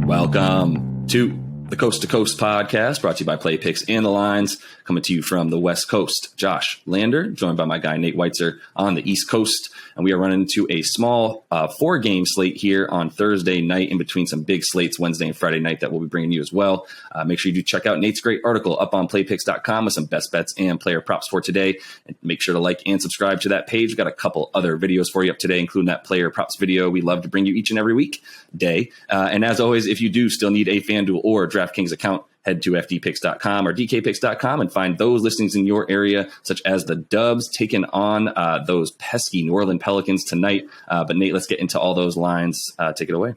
Welcome to the Coast to Coast podcast, brought to you by Play Picks and the Lines, coming to you from the West Coast. Josh Lander, joined by my guy Nate Weitzer on the East Coast, and we are running into a small 4-game slate here on Thursday night, in between some big slates Wednesday and Friday night that we'll be bringing you as well. Make sure you do check out Nate's great article up on playpicks.com with some best bets and player props for today. And make sure to like and subscribe to that page. We've got a couple other videos for you up today, including that player props video we love to bring you each and every weekday. And as always, if you do still need a FanDuel or DraftKings account, head to fdpicks.com or dkpicks.com and find those listings in your area, such as the Dubs taking on those pesky New Orleans Pelicans tonight. But Nate, let's get into all those lines. Take it away.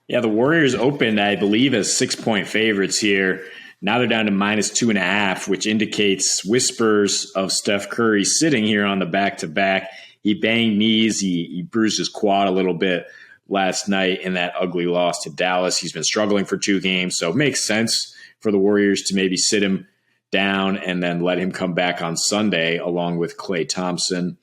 Yeah, the Warriors opened, I believe, as 6-point favorites here. Now they're down to -2.5, which indicates whispers of Steph Curry sitting here on the back-to-back. He banged knees. He bruised his quad a little bit last night in that ugly loss to Dallas. He's been struggling for 2 games, so it makes sense for the Warriors to maybe sit him down and then let him come back on Sunday along with Klay Thompson.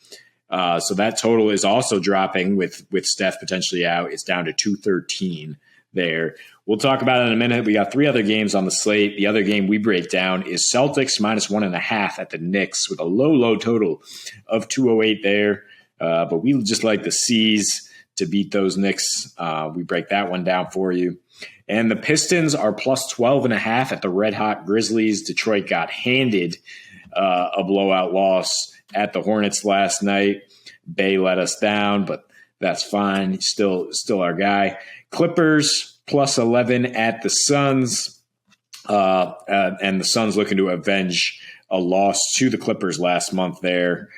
So that total is also dropping with Steph potentially out. It's down to 213 there. We'll talk about it in a minute. We got 3 other games on the slate. The other game we break down is Celtics -1.5 at the Knicks with a low total of 208 there. But we just like the C's to beat those Knicks. We break that one down for you. And the Pistons are +12.5 at the Red Hot Grizzlies. Detroit got handed a blowout loss at the Hornets last night. Bay let us down, but that's fine. He's still our guy. Clippers +11 at the Suns. And the Suns looking to avenge a loss to the Clippers last month there.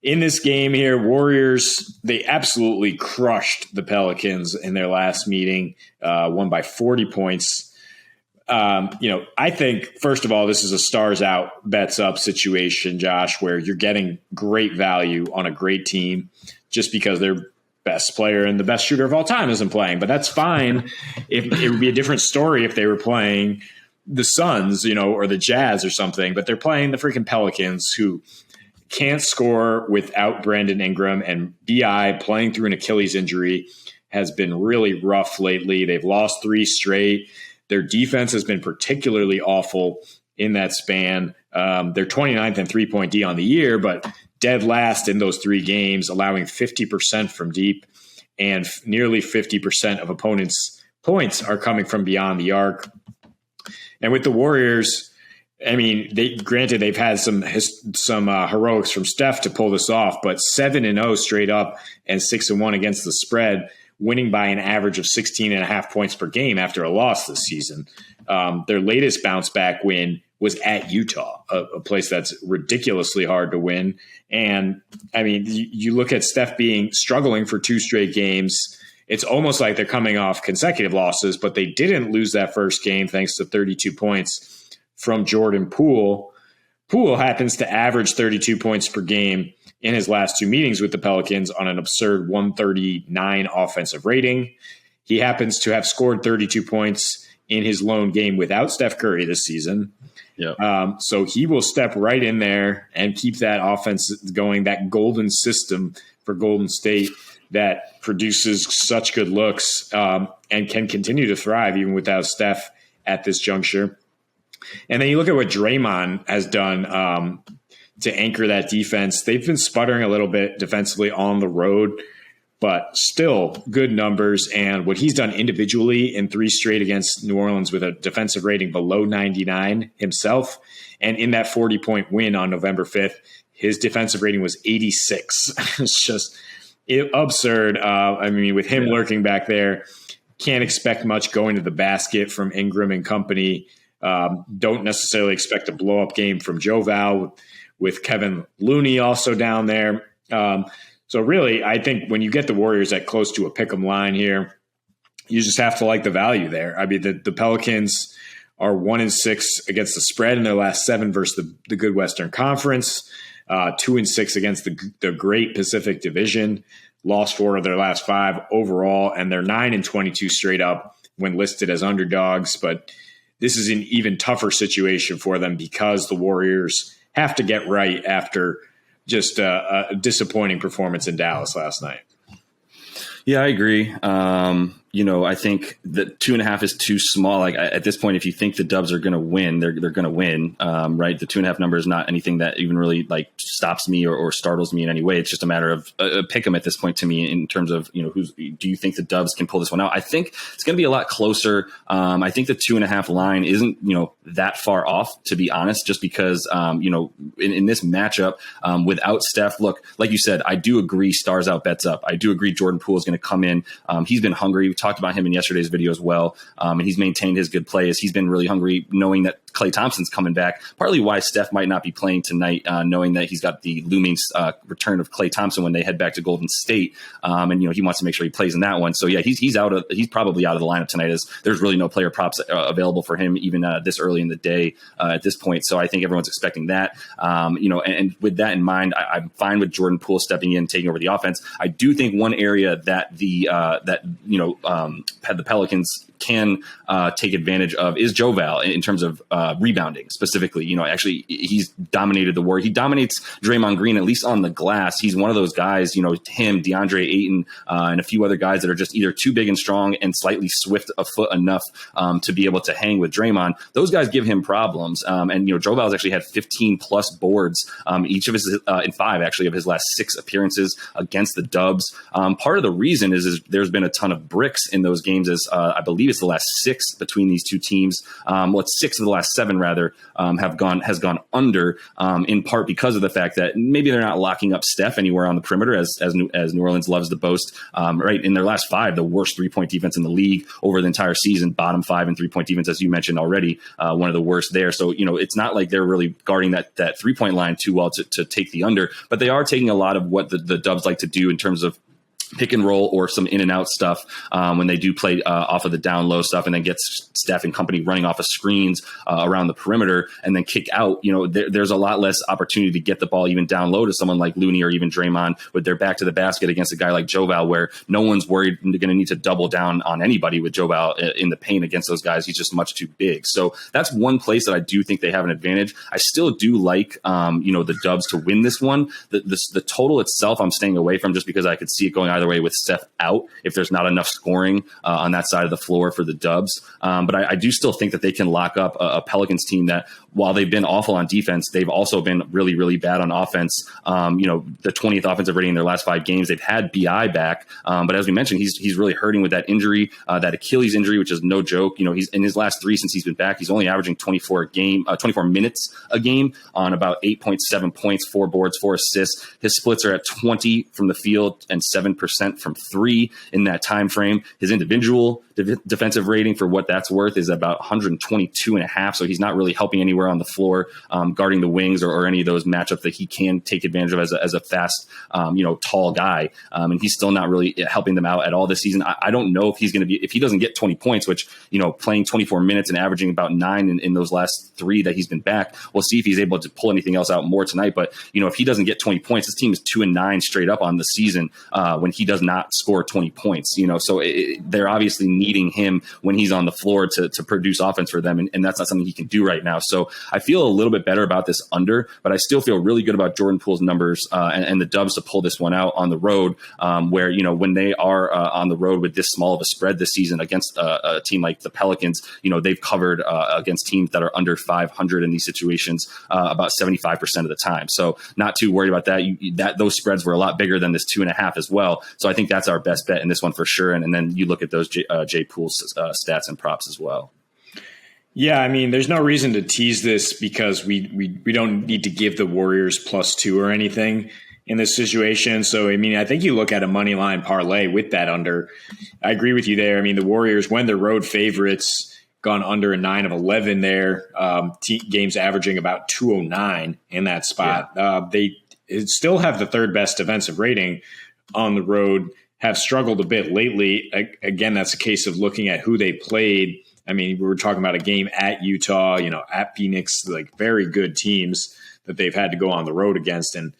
In this game here, Warriors, they absolutely crushed the Pelicans in their last meeting, won by 40 points. I think, first of all, this is a stars out, bets up situation, Josh, where you're getting great value on a great team just because their best player and the best shooter of all time isn't playing. But that's fine. It would be a different story if they were playing the Suns, or the Jazz or something. But they're playing the freaking Pelicans, who can't score without Brandon Ingram, and BI playing through an Achilles injury has been really rough lately. They've lost 3 straight. Their defense has been particularly awful in that span. They're 29th in 3-point D on the year, but dead last in those 3 games, allowing 50% from deep, and nearly 50% of opponents' points are coming from beyond the arc. And with the Warriors, I mean, they've had some heroics from Steph to pull this off, but 7-0 straight up and 6-1 against the spread, winning by an average of 16.5 points per game after a loss this season. Their latest bounce back win was at Utah, a place that's ridiculously hard to win. And I mean, you look at Steph struggling for 2 straight games. It's almost like they're coming off consecutive losses, but they didn't lose that first game thanks to 32 points from Jordan Poole. Poole happens to average 32 points per game in his last 2 meetings with the Pelicans on an absurd 139 offensive rating. He happens to have scored 32 points in his lone game without Steph Curry this season. Yep. So he will step right in there and keep that offense going, that golden system for Golden State that produces such good looks and can continue to thrive even without Steph at this juncture. And then you look at what Draymond has done to anchor that defense. They've been sputtering a little bit defensively on the road, but still good numbers. And what he's done individually in 3 straight against New Orleans with a defensive rating below 99 himself. And in that 40-point win on November 5th, his defensive rating was 86. It's just absurd. I mean, with him lurking back there, can't expect much going to the basket from Ingram and company. Don't necessarily expect a blow-up game from Joe Val with Kevin Looney also down there. So really, I think when you get the Warriors at close to a pick'em line here, you just have to like the value there. I mean, the Pelicans are 1-6 against the spread in their last 7 versus the good Western Conference, 2-6 against the great Pacific Division, lost 4 of their last 5 overall, and they're 9-22 straight up when listed as underdogs. But this is an even tougher situation for them because the Warriors have to get right after just a disappointing performance in Dallas last night. Yeah, I agree. I think that 2.5 is too small. Like at this point, if you think the Dubs are going to win, they're going to win, right? The 2.5 number is not anything that even really like stops me or startles me in any way. It's just a matter of pick 'em at this point to me in terms of, do you think the Dubs can pull this one out? I think it's going to be a lot closer. I think the 2.5 line isn't, that far off, to be honest, just because, in this matchup without Steph, look, like you said, I do agree stars out, bets up. I do agree Jordan Poole is going to come in. He's been hungry. We talked about him in yesterday's video as well. And he's maintained his good play as he's been really hungry, knowing that Klay Thompson's coming back. Partly why Steph might not be playing tonight, knowing that he's got the looming return of Klay Thompson when they head back to Golden State. And he wants to make sure he plays in that one. So yeah, he's probably out of the lineup tonight, as there's really no player props available for him even this early in the day at this point. So I think everyone's expecting that. And with that in mind, I'm fine with Jordan Poole stepping in, taking over the offense. I do think one area that the Pelicans can take advantage of is Joe Val in terms of rebounding specifically. Actually, he's dominated the war. He dominates Draymond Green, at least on the glass. He's one of those guys, him, DeAndre Ayton, and a few other guys that are just either too big and strong and slightly swift of foot enough to be able to hang with Draymond. Those guys give him problems. And Joe Val's actually had 15 plus boards, each of his in 5 actually of his last 6 appearances against the Dubs. Part of the reason is there's been a ton of bricks in those games, as I believe it's the last 6 between these two teams. 6 of the last 7 rather has gone under, in part because of the fact that maybe they're not locking up Steph anywhere on the perimeter, as New Orleans loves to boast. Right in their last 5, the worst 3-point defense in the league over the entire season, bottom 5 in 3-point defense, as you mentioned already, one of the worst there. So it's not like they're really guarding that 3-point line too well to take the under, but they are taking a lot of what the Dubs like to do in terms of pick and roll or some in and out stuff when they do play off of the down low stuff, and then get Steph and company running off of screens around the perimeter and then kick out. There's a lot less opportunity to get the ball even down low to someone like Looney or even Draymond with their back to the basket against a guy like Joe Val, where no one's worried they're going to need to double down on anybody with Joe Val in the paint against those guys. He's just much too big. So that's one place that I do think they have an advantage. I still do like the Dubs to win this one. The total itself I'm staying away from, just because I could see it going either way with Steph out if there's not enough scoring on that side of the floor for the Dubs. But I do still think that they can lock up a Pelicans team that, while they've been awful on defense, they've also been really, really bad on offense. The 20th offensive rating in their last 5 games. They've had BI back, but as we mentioned, he's really hurting with that injury, that Achilles injury, which is no joke. He's in his last 3 since he's been back. He's only averaging 24 minutes a game on about 8.7 points, 4 boards, 4 assists. His splits are at 20 from the field and 7% from 3 in that time frame. His individual defensive rating, for what that's worth, is about 122.5. So he's not really helping anywhere on the floor, guarding the wings or any of those matchups that he can take advantage of as a fast, tall guy. And he's still not really helping them out at all this season. I don't know if he's going to be, if he doesn't get 20 points, which, playing 24 minutes and averaging about 9 in those last 3 that he's been back. We'll see if he's able to pull anything else out more tonight. But, if he doesn't get 20 points, this team is 2-9 straight up on the season when he does not score 20 points. So they're obviously needing him when he's on the floor to produce offense for them. And that's not something he can do right now. So I feel a little bit better about this under, but I still feel really good about Jordan Poole's numbers and the Dubs to pull this one out on the road, where, when they are on the road with this small of a spread this season against a team like the Pelicans, they've covered against teams that are under 500 in these situations about 75% of the time. So not too worried about that. Those spreads were a lot bigger than this 2.5 as well. So I think that's our best bet in this one for sure. And then you look at those Jay Poole's stats and props as well. Yeah, I mean, there's no reason to tease this because we don't need to give the Warriors +2 or anything in this situation. So, I mean, I think you look at a money line parlay with that under. I agree with you there. I mean, the Warriors, when they're road favorites, gone under a 9 of 11 there, games averaging about 209 in that spot. Yeah. They still have the 3rd best defensive rating on the road, have struggled a bit lately. Again, that's a case of looking at who they played. I mean, we were talking about a game at Utah, at Phoenix, like very good teams that they've had to go on the road against, and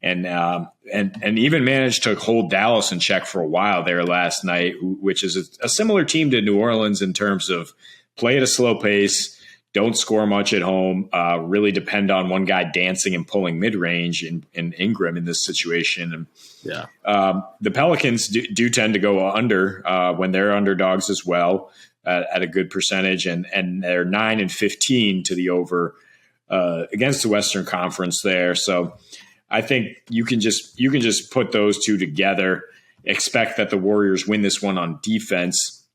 even managed to hold Dallas in check for a while there last night, which is a similar team to New Orleans in terms of play at a slow pace, don't score much at home, really depend on one guy dancing and pulling mid-range in Ingram in this situation. And the Pelicans do tend to go under when they're underdogs as well at a good percentage, and they're 9-15 to the over against the Western Conference there. So I think you can just put those two together, expect that the Warriors win this one on defense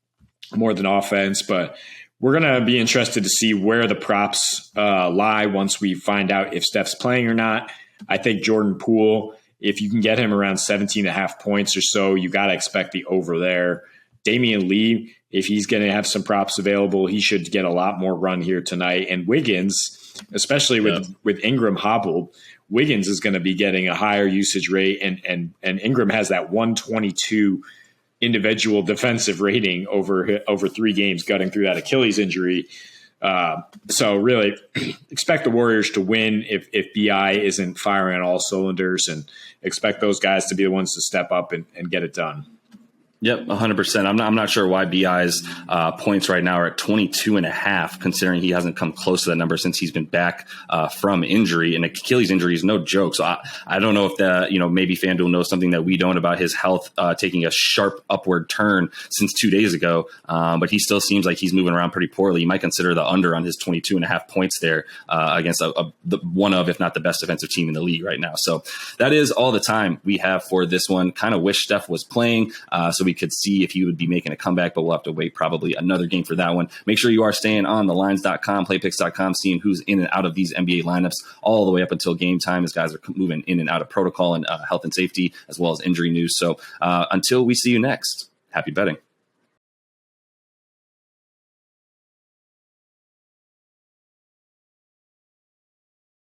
more than offense, but we're going to be interested to see where the props lie once we find out if Steph's playing or not. I think Jordan Poole, if you can get him around 17.5 points or so, you got to expect the over there. Damian Lee, if he's going to have some props available, he should get a lot more run here tonight. And Wiggins, especially with Ingram hobbled, Wiggins is going to be getting a higher usage rate, and Ingram has that 122 individual defensive rating over 3 games, gutting through that Achilles injury. So really expect the Warriors to win if BI isn't firing on all cylinders, and expect those guys to be the ones to step up and get it done. Yep, 100%. I'm not sure why BI's points right now are at 22.5, considering he hasn't come close to that number since he's been back from injury. And Achilles injury is no joke. So I don't know if maybe FanDuel knows something that we don't about his health taking a sharp upward turn since 2 days ago. But he still seems like he's moving around pretty poorly. You might consider the under on his 22.5 points there against one of, if not the best defensive team in the league right now. So that is all the time we have for this one. Kind of wish Steph was playing so we could see if he would be making a comeback, but we'll have to wait probably another game for that one. Make sure you are staying on the lines.com, playpicks.com, seeing who's in and out of these NBA lineups all the way up until game time, as guys are moving in and out of protocol and health and safety, as well as injury news. So until we see you next, happy betting.